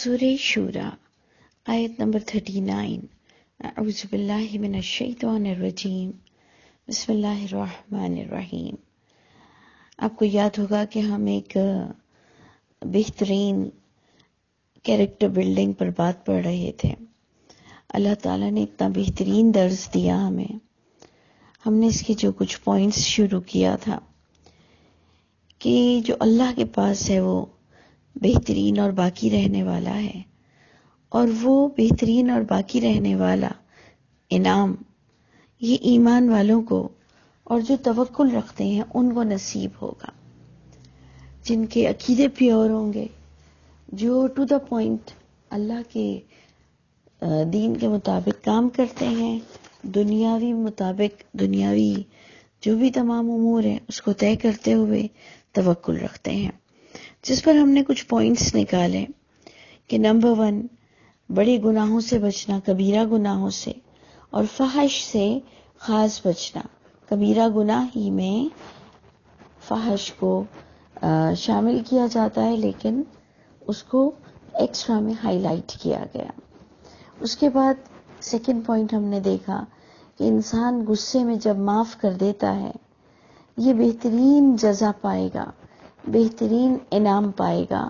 سورہ شورى آیت نمبر 39. اعوذ باللہ من الشیطان الرجیم. بسم اللہ الرحمن الرحیم. آپ کو یاد ہوگا کہ ہم ایک بہترین کیریکٹر بلڈنگ پر بات پڑھ رہے تھے. اللہ تعالیٰ نے اتنا بہترین درس دیا ہمیں. ہم نے اس کے جو کچھ پوائنٹس شروع کیا تھا کہ جو اللہ کے پاس ہے وہ بہترین اور باقی رہنے والا ہے، اور وہ بہترین اور باقی رہنے والا انعام یہ ایمان والوں کو اور جو توکل رکھتے ہیں ان کو نصیب ہوگا، جن کے عقیدے پیور ہوں گے، جو ٹو دا پوائنٹ اللہ کے دین کے مطابق کام کرتے ہیں، دنیاوی جو بھی تمام امور ہیں اس کو طے کرتے ہوئے توکل رکھتے ہیں. جس پر ہم نے کچھ پوائنٹس نکالے کہ نمبر 1، بڑے گناہوں سے بچنا، کبیرہ گناہوں سے، اور فحش سے خاص بچنا. کبیرہ گناہ ہی میں فحش کو شامل کیا جاتا ہے، لیکن اس کو ایکسٹرا میں ہائی لائٹ کیا گیا. اس کے بعد سیکنڈ پوائنٹ ہم نے دیکھا کہ انسان غصے میں جب معاف کر دیتا ہے یہ بہترین جزا پائے گا، بہترین انعام پائے گا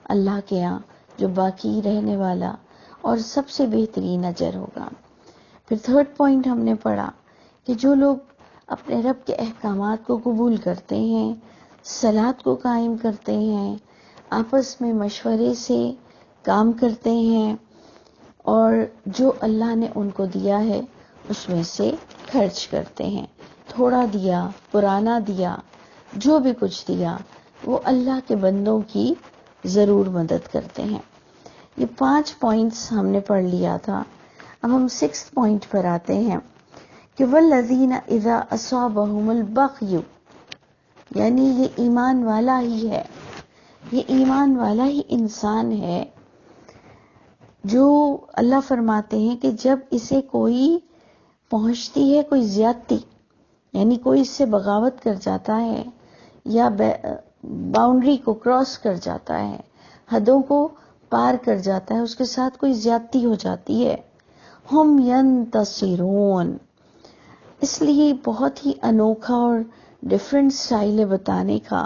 اللہ کے ہاں، جو باقی رہنے والا اور سب سے بہترین اجر ہوگا. پھر تھرڈ پوائنٹ ہم نے پڑھا کہ جو لوگ اپنے رب کے احکامات کو قبول کرتے ہیں، صلاۃ کو قائم کرتے ہیں، آپس میں مشورے سے کام کرتے ہیں، اور جو اللہ نے ان کو دیا ہے اس میں سے خرچ کرتے ہیں، تھوڑا دیا، پرانا دیا، جو بھی کچھ دیا وہ اللہ کے بندوں کی ضرور مدد کرتے ہیں. یہ 5 پوائنٹس ہم نے پڑھ لیا تھا. اب ہم 6 پوائنٹ پر آتے ہیں کہ والذین اذا اصابہم البغی، یعنی یہ ایمان والا ہی ہے، یہ ایمان والا ہی انسان ہے جو اللہ فرماتے ہیں کہ جب اسے کوئی پہنچتی ہے، کوئی زیادتی، یعنی کوئی اس سے بغاوت کر جاتا ہے یا باؤنڈری کو کراس کر جاتا ہے، حدوں کو پار کر جاتا ہے، اس کے ساتھ کوئی زیادتی ہو جاتی ہے، ہم ینتصرون. اس لیے بہت ہی انوکھا اور ڈیفرنٹ سٹائل ہے بتانے کا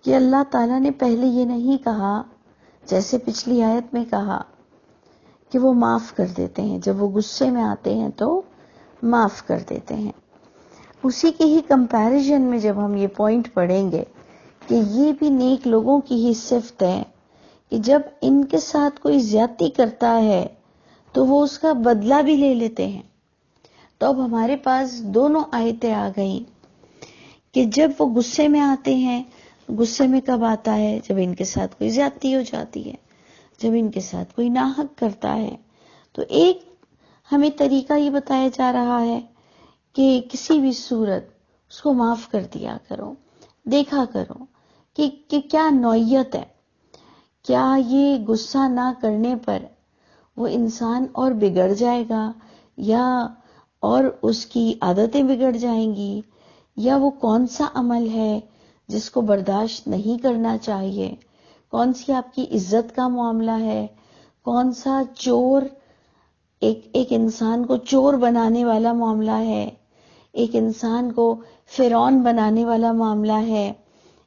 کہ اللہ تعالیٰ نے پہلے یہ نہیں کہا جیسے پچھلی آیت میں کہا کہ وہ معاف کر دیتے ہیں، جب وہ غصے میں آتے ہیں تو معاف کر دیتے ہیں. اسی کے ہی کمپیریزن میں جب ہم یہ پوائنٹ پڑھیں گے کہ یہ بھی نیک لوگوں کی ہی صفت ہے کہ جب ان کے ساتھ کوئی زیادتی کرتا ہے تو وہ اس کا بدلہ بھی لے لیتے ہیں. تو اب ہمارے پاس دونوں آیتیں آ گئیں کہ جب وہ غصے میں آتے ہیں، غصے میں کب آتا ہے؟ جب ان کے ساتھ کوئی زیادتی ہو جاتی ہے، جب ان کے ساتھ کوئی ناحق کرتا ہے. تو ایک ہمیں طریقہ یہ بتایا جا رہا ہے کہ کسی بھی صورت اس کو معاف کر دیا کرو، دیکھا کرو کہ کیا نوعیت ہے، کیا یہ غصہ نہ کرنے پر وہ انسان اور بگڑ جائے گا، یا اور اس کی عادتیں بگڑ جائیں گی، یا وہ کون سا عمل ہے جس کو برداشت نہیں کرنا چاہیے، کون سی آپ کی عزت کا معاملہ ہے، کون سا چور ایک انسان کو چور بنانے والا معاملہ ہے، ایک انسان کو فرعون بنانے والا معاملہ ہے،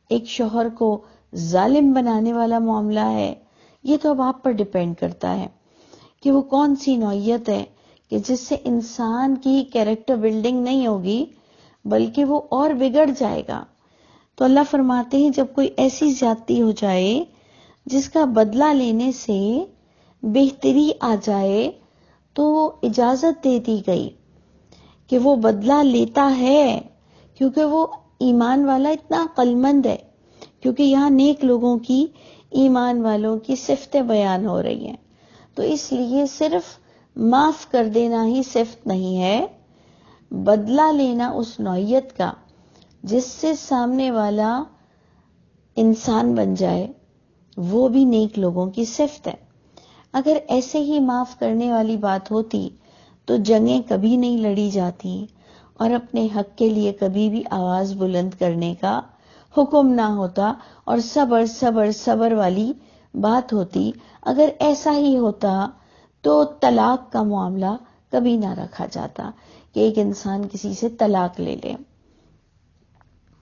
ایک شوہر کو ظالم بنانے والا معاملہ ہے. یہ تو اب آپ پر ڈیپینڈ کرتا ہے کہ وہ کون سی نوعیت ہے کہ جس سے انسان کی کیریکٹر بلڈنگ نہیں ہوگی بلکہ وہ اور بگڑ جائے گا. تو اللہ فرماتے ہیں جب کوئی ایسی زیادتی ہو جائے جس کا بدلہ لینے سے بہتری آ جائے تو اجازت دے دی گئی کہ وہ بدلہ لیتا ہے، کیونکہ وہ ایمان والا اتنا عقلمند ہے، کیونکہ یہاں نیک لوگوں کی، ایمان والوں کی صفتیں بیان ہو رہی ہیں. تو اس لیے صرف معاف کر دینا ہی صفت نہیں ہے، بدلہ لینا اس نوعیت کا جس سے سامنے والا انسان بن جائے، وہ بھی نیک لوگوں کی صفت ہے. اگر ایسے ہی معاف کرنے والی بات ہوتی تو جنگیں کبھی نہیں لڑی جاتی اور اپنے حق کے لیے کبھی بھی آواز بلند کرنے کا حکم نہ ہوتا، اور صبر صبر صبر والی بات ہوتی، اگر ایسا ہی ہوتا تو طلاق کا معاملہ کبھی نہ رکھا جاتا کہ ایک انسان کسی سے طلاق لے لے.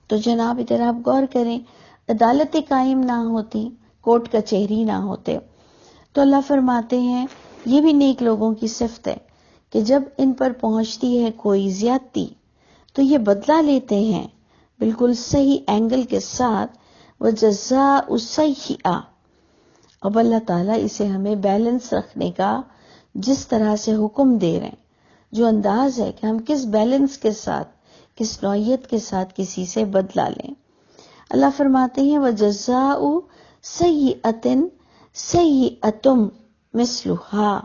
تو جناب ادھر آپ غور کریں، عدالتیں قائم نہ ہوتی، کورٹ کچہری نہ ہوتے، تو اللہ فرماتے ہیں یہ بھی نیک لوگوں کی صفت ہے کہ جب ان پر پہنچتی ہے کوئی زیادتی تو یہ بدلہ لیتے ہیں بالکل صحیح اینگل کے ساتھ. وَجَزَاءُ سَیِّئَةٍ، اب اللہ تعالیٰ اسے ہمیں بیلنس رکھنے کا جس طرح سے حکم دے رہے ہیں، جو انداز ہے کہ ہم کس بیلنس کے ساتھ، کس نوعیت کے ساتھ کسی سے بدلہ لیں. اللہ فرماتے ہیں وَجَزَاءُ سَیِّئَةٍ سَیِّئَةٌ مِثْلُهَا،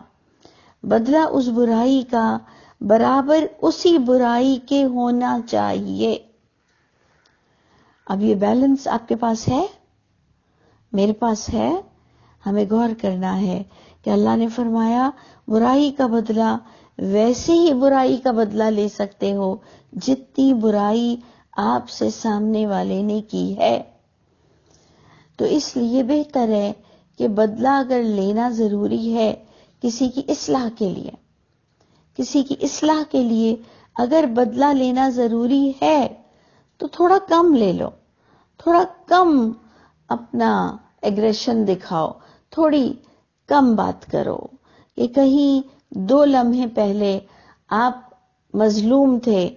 بدلہ اس برائی کا برابر اسی برائی کے ہونا چاہیے. اب یہ بیلنس آپ کے پاس ہے، میرے پاس ہے. ہمیں غور کرنا ہے کہ اللہ نے فرمایا برائی کا بدلہ ویسے ہی برائی کا بدلہ لے سکتے ہو جتنی برائی آپ سے سامنے والے نے کی ہے. تو اس لیے بہتر ہے کہ بدلہ اگر لینا ضروری ہے کسی کی اصلاح کے لیے، کسی کی اصلاح کے لیے اگر بدلہ لینا ضروری ہے تو تھوڑا کم لے لو، تھوڑا کم اپنا ایگریشن دکھاؤ، تھوڑی کم بات کرو. کہ کہیں 2 لمحے پہلے آپ مظلوم تھے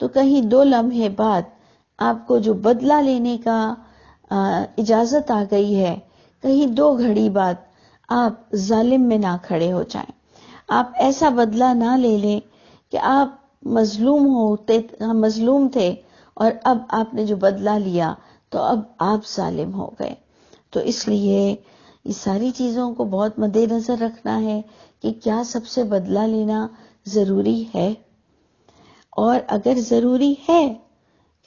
تو کہیں 2 لمحے بعد آپ کو جو بدلہ لینے کا اجازت آ گئی ہے، کہیں 2 گھڑی بعد آپ ظالم میں نہ کھڑے ہو جائیں. آپ ایسا بدلہ نہ لے لیں کہ آپ مظلوم تھے اور اب آپ نے جو بدلہ لیا تو اب آپ ظالم ہو گئے. تو اس لیے یہ ساری چیزوں کو بہت مد نظر رکھنا ہے کہ کیا سب سے بدلہ لینا ضروری ہے، اور اگر ضروری ہے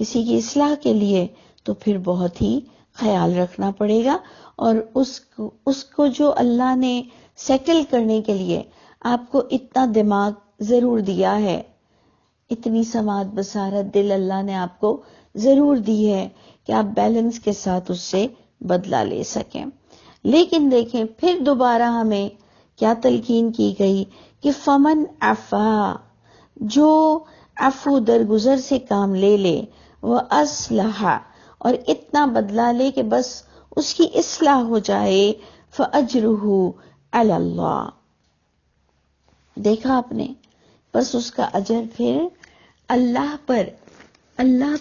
کسی کی اصلاح کے لیے تو پھر بہت ہی خیال رکھنا پڑے گا. اور اس کو جو اللہ نے سیٹل کرنے کے لیے آپ کو اتنا دماغ ضرور دیا ہے، اتنی سماعت بصارت دل اللہ نے آپ کو ضرور دی ہے کہ آپ بیلنس کے ساتھ اس سے بدلہ لے سکیں. لیکن دیکھیں پھر دوبارہ ہمیں کیا تلقین کی گئی کہ فمن عفا، جو عفو درگزر سے کام لے لے، وہ اصلح، اور اتنا بدلہ لے کہ بس اس کی اصلاح ہو جائے، فاجرہ علی اللہ. دیکھا آپ نے، بس اس کا اجر پھر اللہ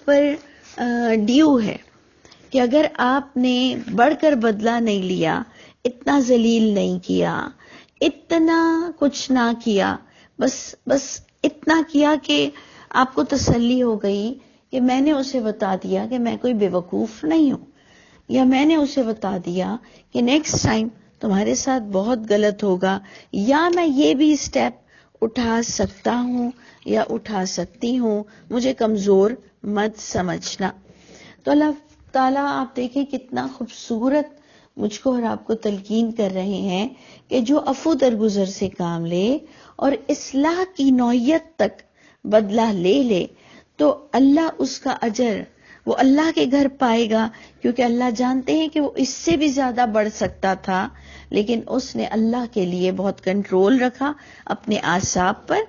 پر ڈیو ہے کہ اگر آپ نے بڑھ کر بدلہ نہیں لیا، اتنا ذلیل نہیں کیا، اتنا کچھ نہ کیا، بس اتنا کیا کہ آپ کو تسلی ہو گئی کہ میں نے اسے بتا دیا کہ میں کوئی بے وقوف نہیں ہوں، یا میں نے اسے بتا دیا کہ نیکسٹ ٹائم تمہارے ساتھ بہت غلط ہوگا، یا میں یہ بھی اسٹیپ اٹھا سکتا ہوں یا اٹھا سکتی ہوں، مجھے کمزور مت سمجھنا. تو اللہ تعالیٰ آپ دیکھیں کتنا خوبصورت مجھ کو اور آپ کو تلقین کر رہے ہیں کہ جو عفو درگزر سے کام لے اور اصلاح کی نوعیت تک بدلہ لے تو اللہ اس کا اجر وہ اللہ کے گھر پائے گا، کیونکہ اللہ جانتے ہیں کہ وہ اس سے بھی زیادہ بڑھ سکتا تھا، لیکن اس نے اللہ کے لیے بہت کنٹرول رکھا اپنے اعصاب پر.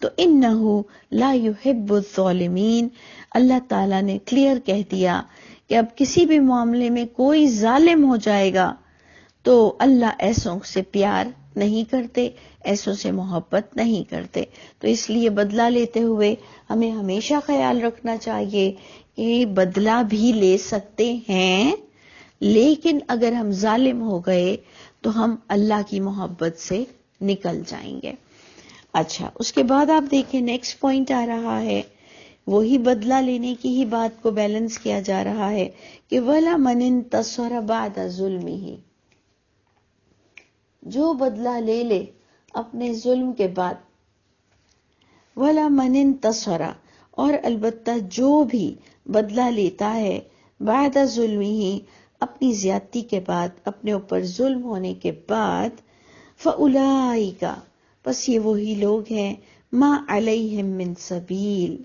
تو انہو لا یحب الظالمین، اللہ تعالیٰ نے کلیئر کہہ دیا کہ اب کسی بھی معاملے میں کوئی ظالم ہو جائے گا تو اللہ ایسوں سے پیار نہیں کرتے، ایسوں سے محبت نہیں کرتے. تو اس لیے بدلہ لیتے ہوئے ہمیں ہمیشہ خیال رکھنا چاہیے کہ بدلہ بھی لے سکتے ہیں، لیکن اگر ہم ظالم ہو گئے تو ہم اللہ کی محبت سے نکل جائیں گے. اچھا، اس کے بعد آپ دیکھیں نیکسٹ پوائنٹ آ رہا ہے، وہی بدلہ لینے کی ہی بات کو بیلنس کیا جا رہا ہے کہ وَلَمَنِ انتَصَرَ بَعْدَ ظُلْمِهِ، جو بدلہ لے لے اپنے ظلم کے بعد. وَلَمَنِ انتَصَرَ، اور البتہ جو بھی بدلہ لیتا ہے بعد ظلمه، اپنی زیادتی کے بعد، اپنے اوپر ظلم ہونے کے بعد، فَأُولَئِكَ، بس یہ وہی لوگ ہیں، مَا عَلَيْهِم مِّن سَبِيلٍ،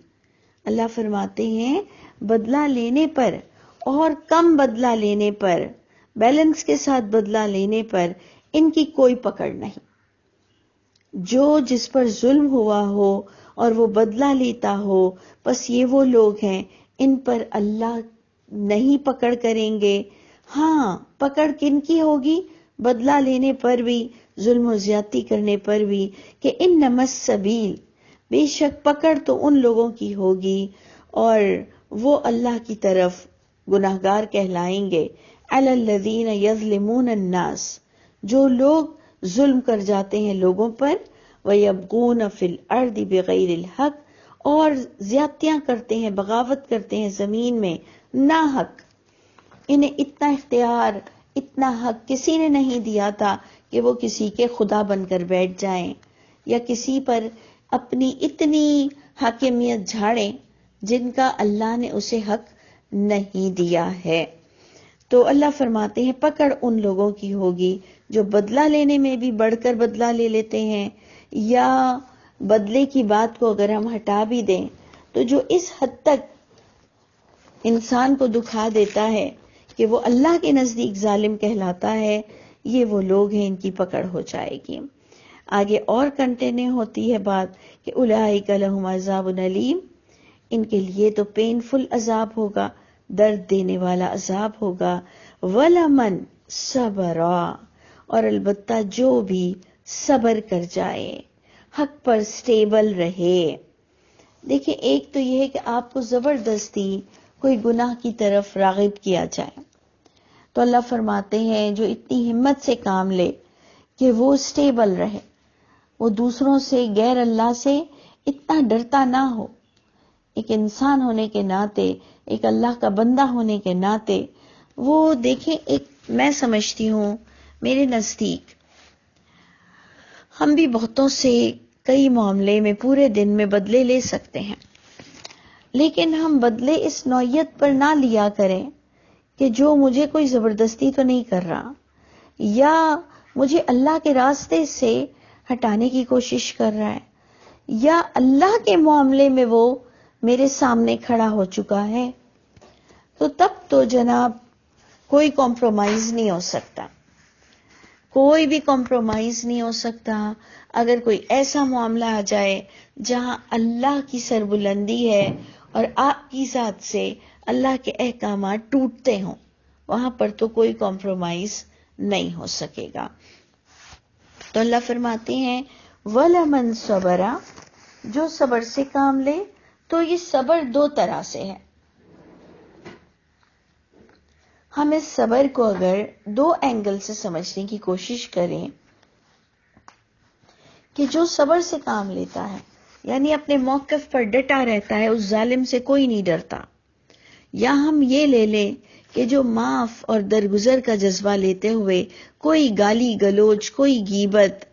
اللہ فرماتے ہیں بدلہ لینے پر اور کم بدلہ لینے پر بیلنس کے ساتھ بدلہ لینے پر ان کی کوئی پکڑ نہیں. جو جس پر ظلم ہوا ہو اور وہ بدلہ لیتا ہو، بس یہ وہ لوگ ہیں، ان پر اللہ نہیں پکڑ کریں گے. ہاں، پکڑ کن کی ہوگی؟ بدلہ لینے پر بھی، ظلم و زیادتی کرنے پر بھی، کہ انما السبیل، بے شک پکڑ تو ان لوگوں کی ہوگی اور وہ اللہ کی طرف گناہگار کہلائیں گے. علی الذین یظلمون الناس، جو لوگ ظلم کر جاتے ہیں لوگوں پر، وَيَبْغُونَ فِي الْأَرْضِ بِغَيْرِ الْحَقِّ، اور زیادتیاں کرتے ہیں، بغاوت کرتے ہیں زمین میں ناحق. انہیں اتنا اختیار، اتنا حق کسی نے نہیں دیا تھا کہ وہ کسی کے خدا بن کر بیٹھ جائیں یا کسی پر اپنی اتنی حاکمیت جھاڑیں جن کا اللہ نے اسے حق نہیں دیا ہے. تو اللہ فرماتے ہیں پکڑ ان لوگوں کی ہوگی جو بدلہ لینے میں بھی بڑھ کر بدلہ لے لیتے ہیں، یا بدلے کی بات کو اگر ہم ہٹا بھی دیں تو جو اس حد تک انسان کو دکھا دیتا ہے کہ وہ اللہ کے نزدیک ظالم کہلاتا ہے، یہ وہ لوگ ہیں، ان کی پکڑ ہو جائے گی. آگے اور کنٹینیو ہوتی ہے بات کہ اولئک لہم عذاب علیم، ان کے لیے تو پینفل عذاب ہوگا، درد دینے والا عذاب ہوگا. وَلَمَنْ صَبَرَا، اور البتہ جو بھی صبر کر جائے، حق پر سٹیبل رہے. دیکھیں، ایک تو یہ ہے کہ آپ کو زبردستی کوئی گناہ کی طرف راغب کیا جائے، تو اللہ فرماتے ہیں جو اتنی ہمت سے کام لے کہ وہ سٹیبل رہے، وہ دوسروں سے، غیر اللہ سے اتنا ڈرتا نہ ہو. ایک انسان ہونے کے ناطے، ایک اللہ کا بندہ ہونے کے ناطے وہ دیکھیں، ایک میں سمجھتی ہوں میرے نزدیک ہم بھی بہتوں سے کئی معاملے میں پورے دن میں بدلے لے سکتے ہیں، لیکن ہم بدلے اس نوعیت پر نہ لیا کریں کہ جو مجھے کوئی زبردستی تو نہیں کر رہا یا مجھے اللہ کے راستے سے ہٹانے کی کوشش کر رہا ہے، یا اللہ کے معاملے میں وہ میرے سامنے کھڑا ہو چکا ہے. تو تب تو جناب کوئی کمپرومائز نہیں ہو سکتا، کوئی بھی کمپرومائز نہیں ہو سکتا. اگر کوئی ایسا معاملہ آ جائے جہاں اللہ کی سربلندی ہے اور آپ کی ذات سے اللہ کے احکامات ٹوٹتے ہوں، وہاں پر تو کوئی کمپرومائز نہیں ہو سکے گا. تو اللہ فرماتے ہیں وَلَمَنْ صَبَرَ، جو صبر سے کام لے. تو یہ صبر دو طرح سے ہے. ہم اس صبر کو اگر دو اینگل سے سمجھنے کی کوشش کریں کہ جو صبر سے کام لیتا ہے یعنی اپنے موقف پر ڈٹا رہتا ہے، اس ظالم سے کوئی نہیں ڈرتا، یا ہم یہ لے لیں کہ جو معاف اور درگزر کا جذبہ لیتے ہوئے کوئی گالی گلوچ، کوئی غیبت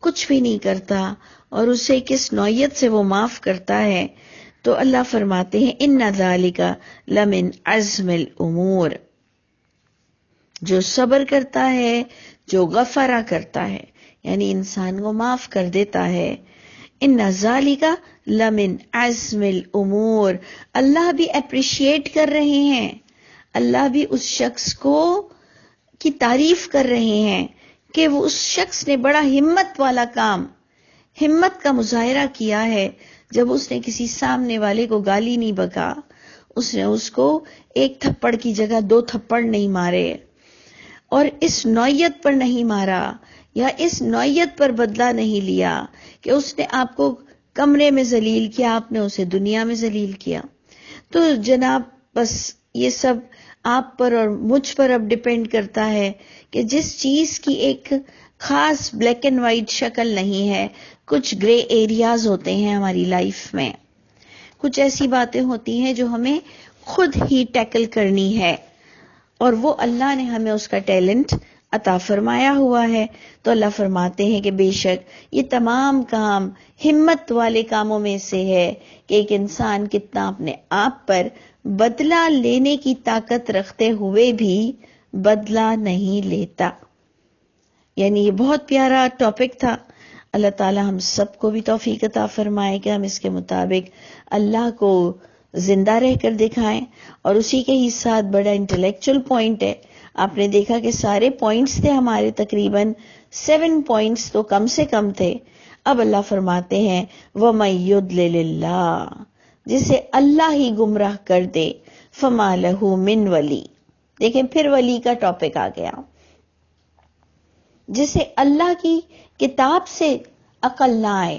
کچھ بھی نہیں کرتا اور اسے کس نوعیت سے وہ معاف کرتا ہے. تو اللہ فرماتے ہیں ان ذالک لمن عزم الامور، جو صبر کرتا ہے، جو غفرہ کرتا ہے یعنی انسان کو معاف کر دیتا ہے. ان ذالک لمن عزم الامور، اللہ بھی اپریشیٹ کر رہے ہیں، اللہ بھی اس شخص کو کی تعریف کر رہے ہیں کہ وہ اس شخص نے بڑا ہمت والا کام، ہمت کا مظاہرہ کیا ہے جب اس نے کسی سامنے والے کو گالی نہیں بکا، اس نے اس کو ایک تھپڑ کی جگہ 2 تھپڑ نہیں مارے، اور اس نوعیت پر نہیں مارا یا اس نوعیت پر بدلہ نہیں لیا کہ اس نے آپ کو کمرے میں ذلیل کیا، آپ نے اسے دنیا میں ذلیل کیا. تو جناب بس یہ سب آپ پر اور مجھ پر اب ڈیپینڈ کرتا ہے کہ جس چیز کی ایک خاص بلیک اینڈ وائٹ شکل نہیں ہے، کچھ گرے ایریاز ہوتے ہیں ہماری لائف میں، کچھ ایسی باتیں ہوتی ہیں جو ہمیں خود ہی ٹیکل کرنی ہے، اور وہ اللہ نے ہمیں اس کا ٹیلنٹ عطا فرمایا ہوا ہے. تو اللہ فرماتے ہیں کہ بے شک یہ تمام کام ہمت والے کاموں میں سے ہے کہ ایک انسان کتنا اپنے آپ پر بدلہ لینے کی طاقت رکھتے ہوئے بھی بدلہ نہیں لیتا. یعنی یہ بہت پیارا ٹاپک تھا. اللہ تعالی ہم سب کو بھی توفیق عطا فرمائے کہ ہم اس کے مطابق اللہ کو زندہ رہ کر دکھائیں. اور اسی کے ہی ساتھ بڑا انٹلیکچول پوائنٹ ہے، آپ نے دیکھا کہ سارے پوائنٹس تھے ہمارے تقریباً 7 پوائنٹس تو کم سے کم تھے. اب اللہ فرماتے ہیں وَمَن يُضْلِلِ اللَّهُ، جسے اللہ ہی گمراہ کر دے فَمَا لَهُ مِن وَلِی. دیکھیں پھر ولی کا ٹاپک آ گیا. جسے اللہ کی کتاب سے عقل نہ آئے،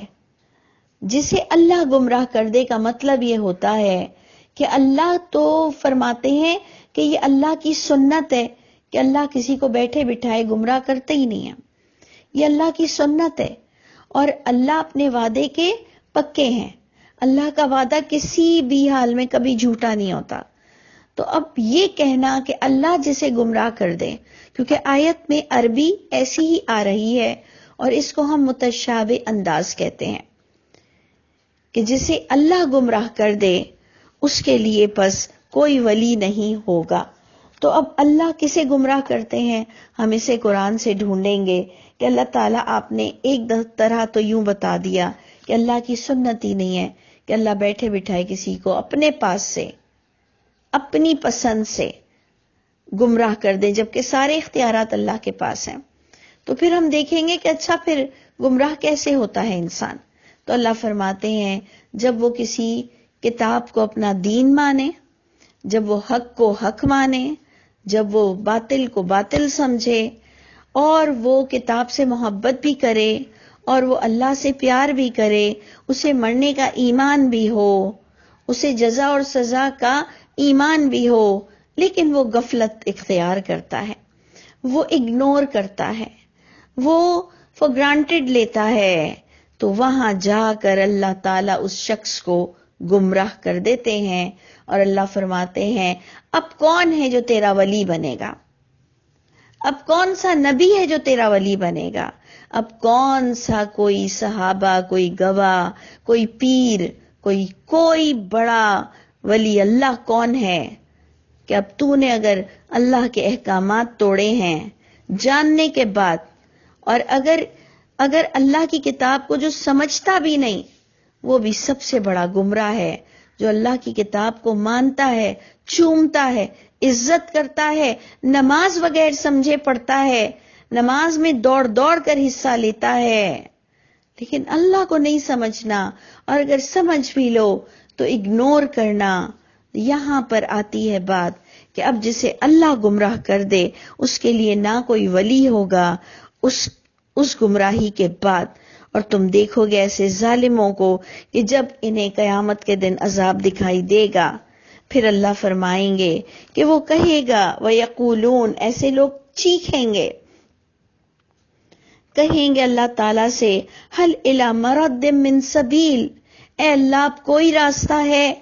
جسے اللہ گمراہ کر دے کا مطلب یہ ہوتا ہے کہ اللہ تو فرماتے ہیں کہ یہ اللہ کی سنت ہے کہ اللہ کسی کو بیٹھے بٹھائے گمراہ کرتے ہی نہیں ہے. یہ اللہ کی سنت ہے اور اللہ اپنے وعدے کے پکے ہیں. اللہ کا وعدہ کسی بھی حال میں کبھی جھوٹا نہیں ہوتا. تو اب یہ کہنا کہ اللہ جسے گمراہ کر دے، کیونکہ آیت میں عربی ایسی ہی آ رہی ہے اور اس کو ہم متشابہ انداز کہتے ہیں کہ جسے اللہ گمراہ کر دے اس کے لیے پس کوئی ولی نہیں ہوگا. تو اب اللہ کسے گمراہ کرتے ہیں؟ ہم اسے قرآن سے ڈھونڈیں گے کہ اللہ تعالیٰ آپ نے ایک طرح تو یوں بتا دیا کہ اللہ کی سنت ہی نہیں ہے کہ اللہ بیٹھے بٹھائے کسی کو اپنے پاس سے اپنی پسند سے گمراہ کر دے، جبکہ سارے اختیارات اللہ کے پاس ہیں. تو پھر ہم دیکھیں گے کہ اچھا پھر گمراہ کیسے ہوتا ہے انسان. تو اللہ فرماتے ہیں جب وہ کسی کتاب کو اپنا دین مانے، جب وہ حق کو حق مانے، جب وہ باطل کو باطل سمجھے اور وہ کتاب سے محبت بھی کرے اور وہ اللہ سے پیار بھی کرے، اسے مرنے کا ایمان بھی ہو، اسے جزا اور سزا کا ایمان بھی ہو، لیکن وہ غفلت اختیار کرتا ہے، وہ اگنور کرتا ہے، وہ فور گرانٹیڈ لیتا ہے، تو وہاں جا کر اللہ تعالیٰ اس شخص کو گمراہ کر دیتے ہیں. اور اللہ فرماتے ہیں اب کون ہے جو تیرا ولی بنے گا؟ اب کون سا نبی ہے جو تیرا ولی بنے گا؟ اب کون سا کوئی صحابہ، کوئی گواہ، کوئی پیر، کوئی بڑا ولی اللہ کون ہے کہ اب تو نے اگر اللہ کے احکامات توڑے ہیں جاننے کے بعد، اور اگر اللہ کی کتاب کو جو سمجھتا بھی نہیں وہ بھی سب سے بڑا گمراہ ہے. جو اللہ کی کتاب کو مانتا ہے، چومتا ہے، عزت کرتا ہے، نماز بغیر سمجھے پڑھتا ہے، نماز میں دوڑ دوڑ کر حصہ لیتا ہے، لیکن اللہ کو نہیں سمجھنا، اور اگر سمجھ بھی لو تو اگنور کرنا. یہاں پر آتی ہے بات کہ اب جسے اللہ گمراہ کر دے اس کے لیے نہ کوئی ولی ہوگا اس گمراہی کے بعد. اور تم دیکھو گے ایسے ظالموں کو کہ جب انہیں قیامت کے دن عذاب دکھائی دے گا پھر اللہ فرمائیں گے کہ وہ کہے گا وَيَقُولُونَ، ایسے لوگ چیخیں گے، کہیں گے اللہ تعالیٰ سے هَلْ إِلَى مَرَدٍ مِّن سَبِيلٍ، اے اللہ اب کوئی راستہ ہے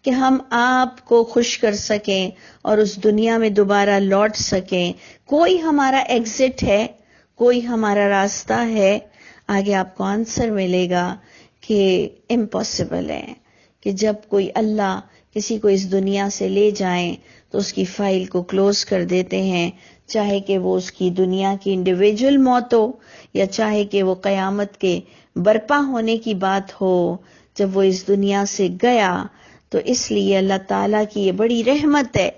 کہ ہم آپ کو خوش کر سکیں اور اس دنیا میں دوبارہ لوٹ سکیں؟ کوئی ہمارا ایگزٹ ہے، کوئی ہمارا راستہ ہے؟ آگے آپ کو آنسر ملے گا کہ امپاسبل ہے، کہ جب کوئی اللہ کسی کو اس دنیا سے لے جائیں تو اس کی فائل کو کلوز کر دیتے ہیں، چاہے کہ وہ اس کی دنیا کی انڈیویجول موت ہو یا چاہے کہ وہ قیامت کے برپا ہونے کی بات ہو. جب وہ اس دنیا سے گیا تو اس لیے اللہ تعالیٰ کی یہ بڑی رحمت ہے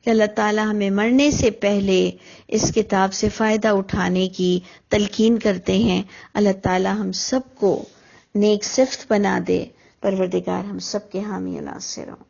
کہ اللہ تعالیٰ ہمیں مرنے سے پہلے اس کتاب سے فائدہ اٹھانے کی تلقین کرتے ہیں. اللہ تعالیٰ ہم سب کو نیک صفت بنا دے. پروردگار ہم سب کے حامی و ناصر ہوں.